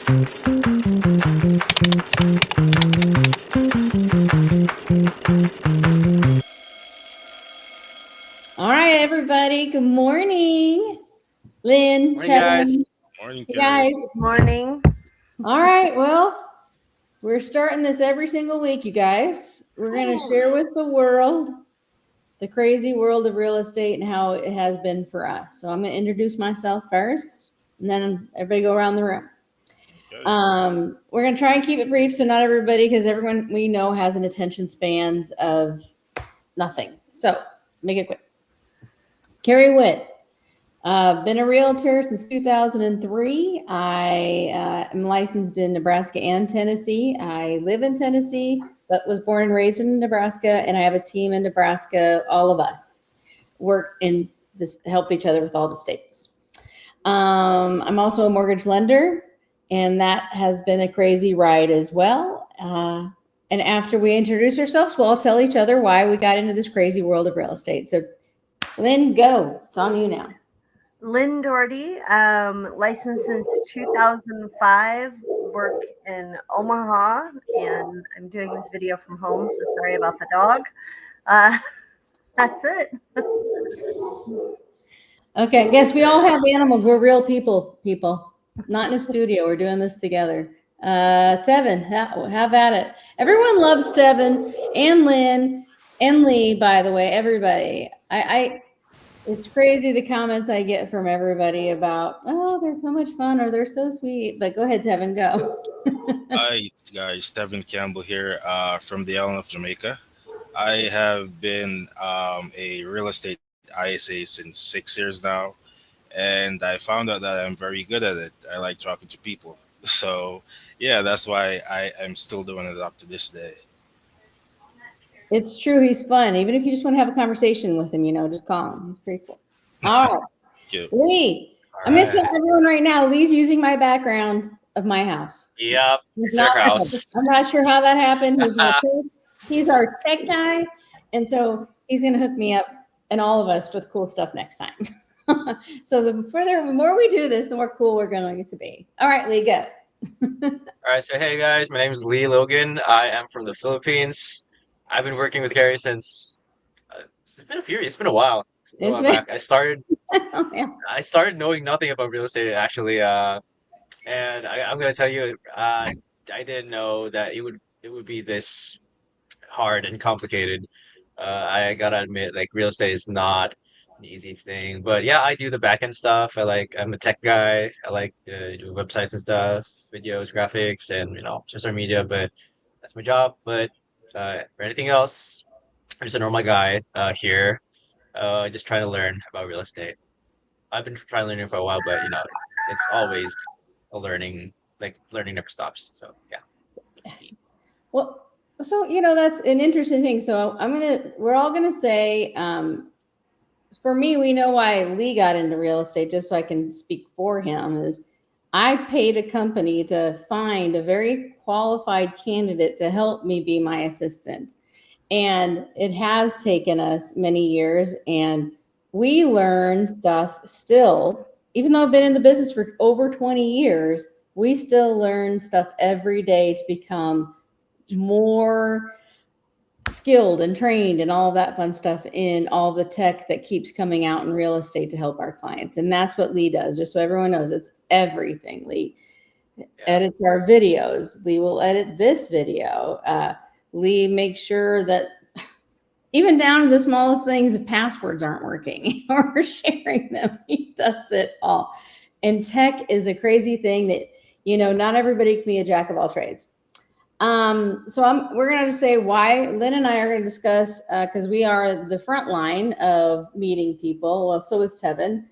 All right, everybody. Good morning. Lynn, Morning, guys. Tevin, Morning, you Carrie. guys. Good morning. All right. Well, we're starting this every single week, you guys. We're going to share with the world the crazy world of real estate and how it has been for us. So I'm going to introduce myself first, and then everybody go around the room. Okay. We're going to try and keep it brief so not everybody, because everyone we know has an attention spans of nothing. So make it quick. Carrie Witt. Been a realtor since 2003. I am licensed in Nebraska and Tennessee. I live in Tennessee, but was born and raised in Nebraska, and I have a team in Nebraska. All of us work in this, help each other with all the states. I'm also a mortgage lender, and that has been a crazy ride as well. And after we introduce ourselves, we'll all tell each other why we got into this crazy world of real estate. So, Lynn, go. It's on you now. Lynn Doherty, licensed since 2005, work in Omaha, and I'm doing this video from home, so sorry about the dog. That's it. Okay, guess we all have animals. We're real people, not in a studio. We're doing this together. Tevin, have at it. Everyone loves Tevin and Lynn and Lee, by the way, everybody. It's crazy the comments I get from everybody about, oh, they're so much fun or they're so sweet. But go ahead, Tevin, go. Hi, guys. Stephen Campbell here from the island of Jamaica. I have been a real estate ISA since 6 years now, and I found out that I'm very good at it. I like talking to people. So, yeah, that's why I am still doing it up to this day. It's true. He's fun. Even if you just want to have a conversation with him, just call him. He's pretty cool. All right. Cute. Lee, All I'm going to right. tell everyone right now, Lee's using my background of my house. Yep. He's It's our not- house. I'm not sure how that happened. He's our tech guy. And so he's going to hook me up and all of us with cool stuff next time. So the more we do this, the more cool we're going to be. All right, Lee, go. All right. So, hey, guys, my name is Lee Logan. I am from the Philippines. I've been working with Carrie since it's been a while. It's been a while back. Oh, yeah. I started knowing nothing about real estate actually. And I'm gonna tell you, I didn't know that it would be this hard and complicated. I gotta admit, like real estate is not an easy thing. But yeah, I do the back end stuff. I'm a tech guy. I like to do websites and stuff, videos, graphics, and social media. But that's my job. But for anything else, I'm just a normal guy here, just trying to learn about real estate. I've been trying to learn it for a while, but it's always a learning, like learning never stops. So yeah, that's me. Well, so that's an interesting thing. So we're all gonna say, for me, we know why Lee got into real estate. Just so I can speak for him, is I paid a company to find a very qualified candidate to help me be my assistant, and it has taken us many years, and we learn stuff still. Even though I've been in the business for over 20 years, we still learn stuff every day to become more skilled and trained and all of that fun stuff in all the tech that keeps coming out in real estate to help our clients. And that's what Lee does. Just so everyone knows, it's everything. Lee edits our videos. Lee will edit this video. Lee makes sure that even down to the smallest things, if passwords aren't working or we're sharing them, he does it all. And tech is a crazy thing that, not everybody can be a jack of all trades. So we're going to say why Lynn and I are going to discuss, because we are the front line of meeting people. Well, so is Tevin,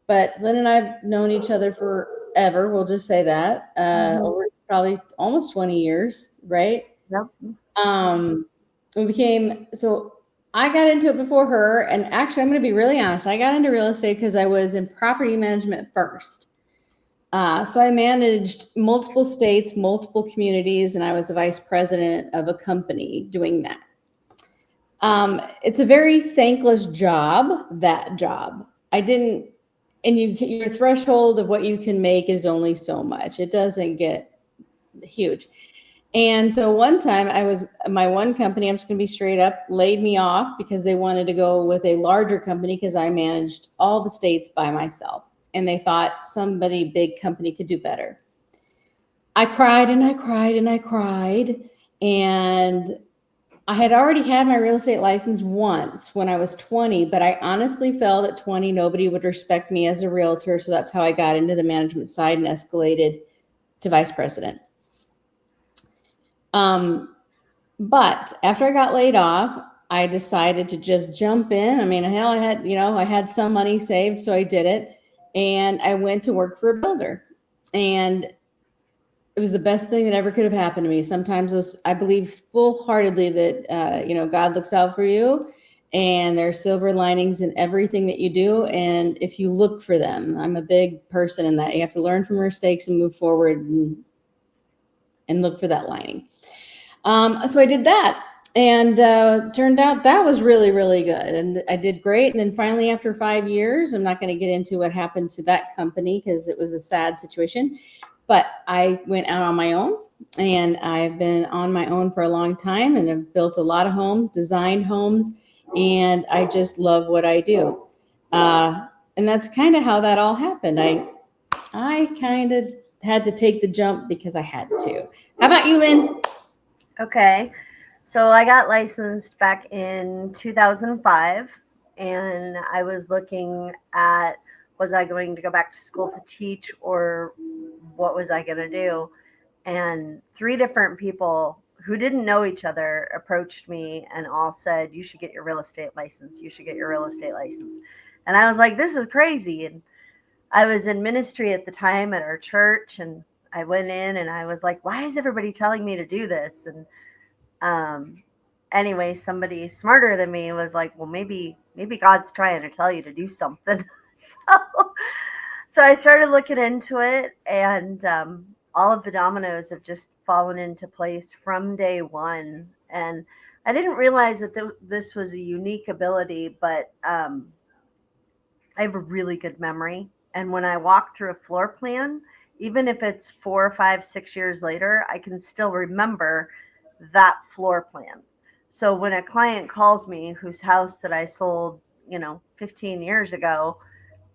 but Lynn and I have known each other forever. We'll just say that, over probably almost 20 years, right? Yep. So I got into it before her, and actually I'm going to be really honest. I got into real estate because I was in property management first. So I managed multiple states, multiple communities, and I was a vice president of a company doing that. It's a very thankless job, that job. Your threshold of what you can make is only so much. It doesn't get huge. And so one time my one company, I'm just going to be straight up, laid me off because they wanted to go with a larger company because I managed all the states by myself. And they thought somebody big company could do better. I cried and I cried and I cried. And I had already had my real estate license once when I was 20, but I honestly felt at 20, nobody would respect me as a realtor. So that's how I got into the management side and escalated to vice president. But after I got laid off, I decided to just jump in. I mean, hell, I had some money saved, so I did it. And I went to work for a builder. And it was the best thing that ever could have happened to me. Sometimes I believe full-heartedly that, God looks out for you and there's silver linings in everything that you do. And if you look for them, I'm a big person in that. You have to learn from your mistakes and move forward and look for that lining. So I did that, and turned out that was really, really good. And I did great. And then finally, after 5 years, I'm not going to get into what happened to that company because it was a sad situation, but I went out on my own, and I've been on my own for a long time, and I've built a lot of homes, designed homes, and I just love what I do. And that's kind of how that all happened. I kind of had to take the jump because I had to. How about you, Lynn? Okay. So I got licensed back in 2005, and I was looking at, was I going to go back to school to teach, or what was I going to do? And 3 different people who didn't know each other approached me and all said, you should get your real estate license. You should get your real estate license. And I was like, this is crazy. And I was in ministry at the time at our church, and I went in and I was like, why is everybody telling me to do this? And anyway, somebody smarter than me was like, well, maybe God's trying to tell you to do something. So I started looking into it, and all of the dominoes have just fallen into place from day one. And I didn't realize that this was a unique ability, but I have a really good memory. And when I walk through a floor plan, even if it's 4, 5, 6 years later, I can still remember that floor plan. So when a client calls me whose house that I sold, 15 years ago,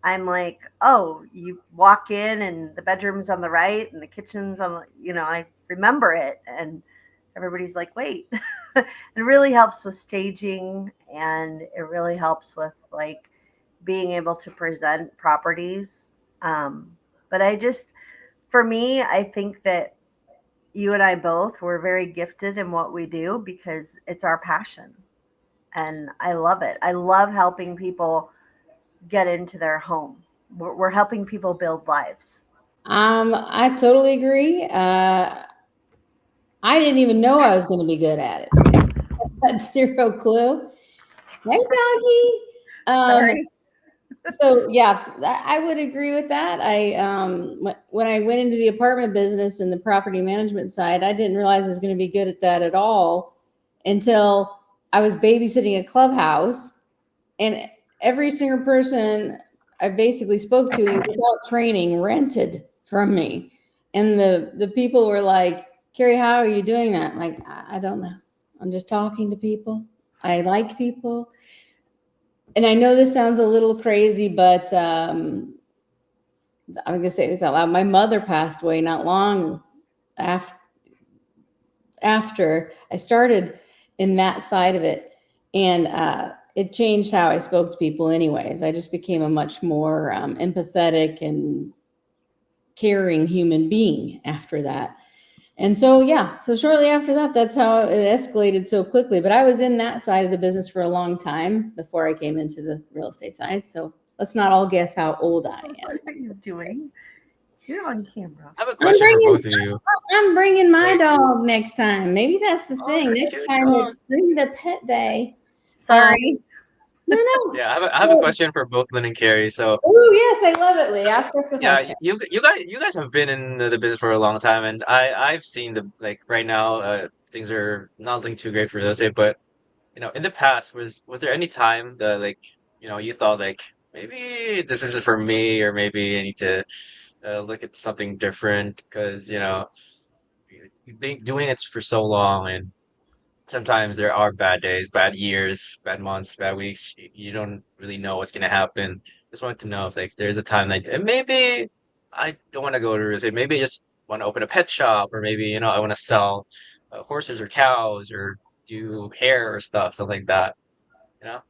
I'm like, oh, you walk in and the bedroom's on the right and the kitchen's on the, I remember it. And everybody's like, wait. It really helps with staging, and it really helps with like being able to present properties. But for me, I think that you and I both were very gifted in what we do because it's our passion. And I love it. I love helping people get into their home. We're helping people build lives. I totally agree. I didn't even know I was going to be good at it. I had zero clue. Hey, doggy. Sorry. So yeah, I would agree with that. When I went into the apartment business and the property management side, I didn't realize I was going to be good at that at all until I was babysitting a clubhouse, and every single person I basically spoke to without training rented from me. And the people were like, Carrie, how are you doing that? I'm like, I don't know. I'm just talking to people. I like people. And I know this sounds a little crazy, but I'm going to say this out loud. My mother passed away not long after I started in that side of it. And it changed how I spoke to people anyways. I just became a much more empathetic and caring human being after that. And so, yeah, so shortly after that, that's how it escalated so quickly. But I was in that side of the business for a long time before I came into the real estate side. So let's not all guess how old I am. What are you doing? You're on camera. I have a question for both of you. I'm bringing my Like- dog next time. Maybe that's the Oh, thing. that's a Next cute time dog. it's bring the pet day. Sorry. No. Yeah, I have a question for both Lynn and Carrie. So Oh, yes, I love it, Lee. Ask us a yeah, question. you guys have been in the business for a long time, and I've seen the like right now things are not looking too great for real estate, but in the past was there any time that like you thought like maybe this isn't for me, or maybe I need to look at something different because you've been doing it for so long, and sometimes there are bad days, bad years, bad months, bad weeks. You don't really know what's gonna happen. Just wanted to know if like there's a time that and maybe I don't want to go to real estate. Maybe I just want to open a pet shop, or maybe I want to sell horses or cows, or do hair or stuff, something like that. You know?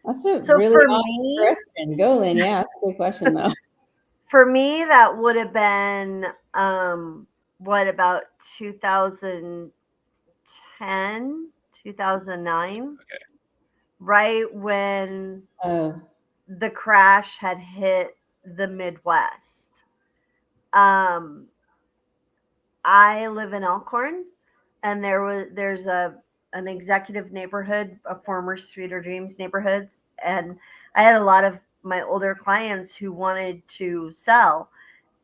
That's a So really for awesome me, question. Go, Lynn. Yeah, that's a good question, though. that would have been what about 2010, 2009, Okay. right when Oh, the crash had hit the Midwest. Um, I live in Elkhorn, and there's an executive neighborhood, a former Streeter Dreams neighborhoods, and I had a lot of my older clients who wanted to sell.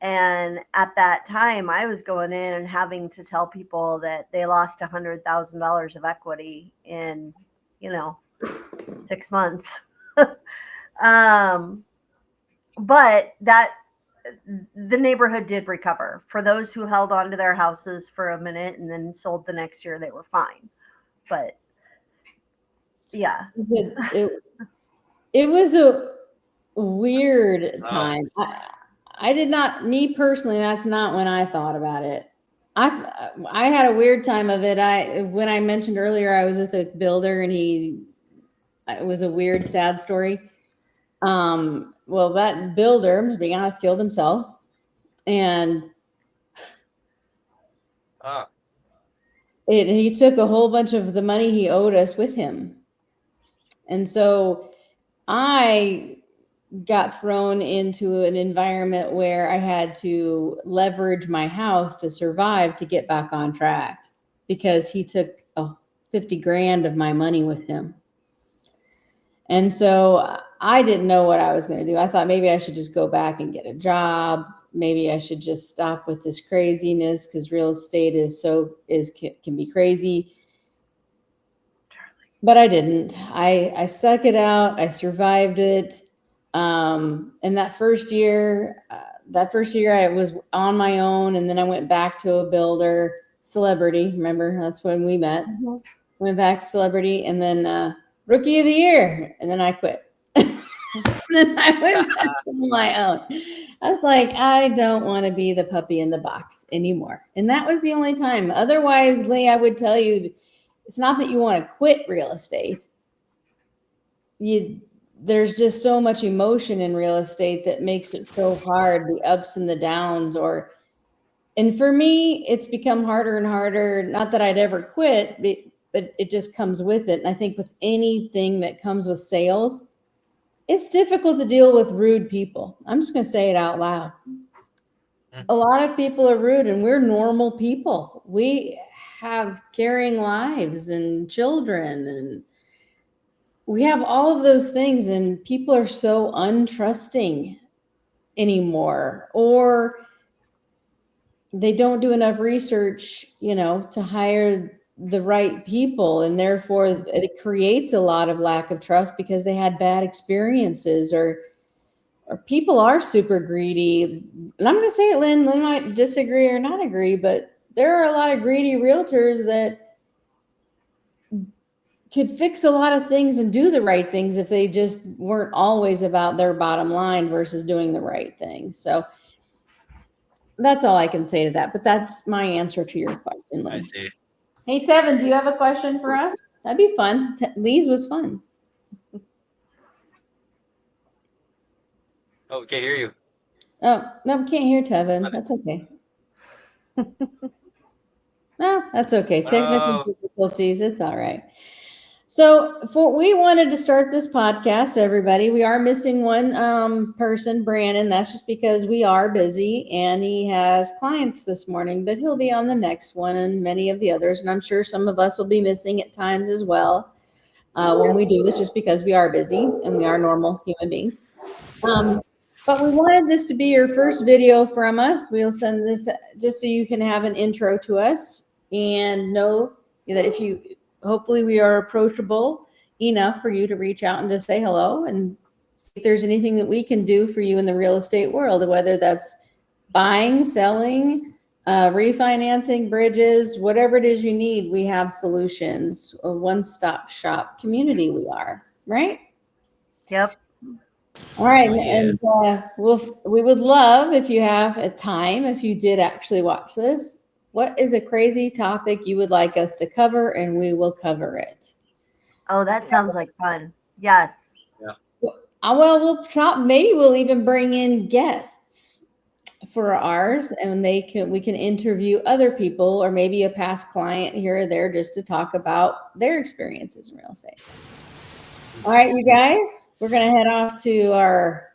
And at that time, I was going in and having to tell people that they lost $100,000 of equity in, 6 months. um, but the neighborhood did recover. For those who held on to their houses for a minute and then sold the next year, they were fine. But yeah, it was a weird Sucks. time. I did not, me personally, that's not when I thought about it. I had a weird time of it. When I mentioned earlier, I was with a builder and it was a weird, sad story. Well, that builder, I'm just being honest, killed himself. And Ah, he took a whole bunch of the money he owed us with him. And so I got thrown into an environment where I had to leverage my house to survive to get back on track because he took 50 grand of my money with him. And so I didn't know what I was going to do. I thought maybe I should just go back and get a job. Maybe I should just stop with this craziness because real estate can be crazy. But I didn't. I stuck it out. I survived it. And that first year I was on my own, and then I went back to a builder, Celebrity. Remember, that's when we met. mm-hmm. Went back to Celebrity, and then Rookie of the Year, and then I quit. Then I went back on my own. I was like, I don't want to be the puppy in the box anymore. And that was the only time. Otherwise, Lee, I would tell you, it's not that you want to quit real estate. There's just so much emotion in real estate that makes it so hard, the ups and the downs. And for me, it's become harder and harder. Not that I'd ever quit, but it just comes with it. And I think with anything that comes with sales, it's difficult to deal with rude people. I'm just going to say it out loud. A lot of people are rude, and we're normal people. We have caring lives and children, and we have all of those things, and people are so untrusting anymore, or they don't do enough research, to hire the right people. And therefore it creates a lot of lack of trust because they had bad experiences, or people are super greedy. And I'm going to say it, Lynn might disagree or not agree, but there are a lot of greedy realtors that could fix a lot of things and do the right things if they just weren't always about their bottom line versus doing the right thing. So that's all I can say to that. But that's my answer to your question, Lynn. I see. Hey, Tevin, do you have a question for us? That'd be fun. Lee's was fun. Oh, can't hear you. Oh, no, we can't hear Tevin. That's okay. No, that's okay. Technical difficulties. It's all right. So we wanted to start this podcast, everybody. We are missing one person, Brandon. That's just because we are busy and he has clients this morning, but he'll be on the next one and many of the others. And I'm sure some of us will be missing at times as well when we do this, just because we are busy and we are normal human beings. But we wanted this to be your first video from us. We'll send this just so you can have an intro to us and know that hopefully we are approachable enough for you to reach out and just say hello and see if there's anything that we can do for you in the real estate world, whether that's buying, selling, refinancing, bridges, whatever it is you need, we have solutions. A one-stop shop community we are, right? Yep. All right, Oh, yeah. and we would love if you have a time, if you did actually watch this, what is a crazy topic you would like us to cover, and we will cover it. Oh, that sounds like fun. Yes. Well, maybe we'll even bring in guests for ours, and we can interview other people, or maybe a past client here or there, just to talk about their experiences in real estate. All right, you guys, we're gonna head off to our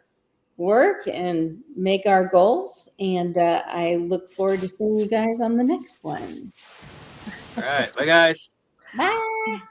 work and make our goals, and I look forward to seeing you guys on the next one. All right. Bye, guys. Bye.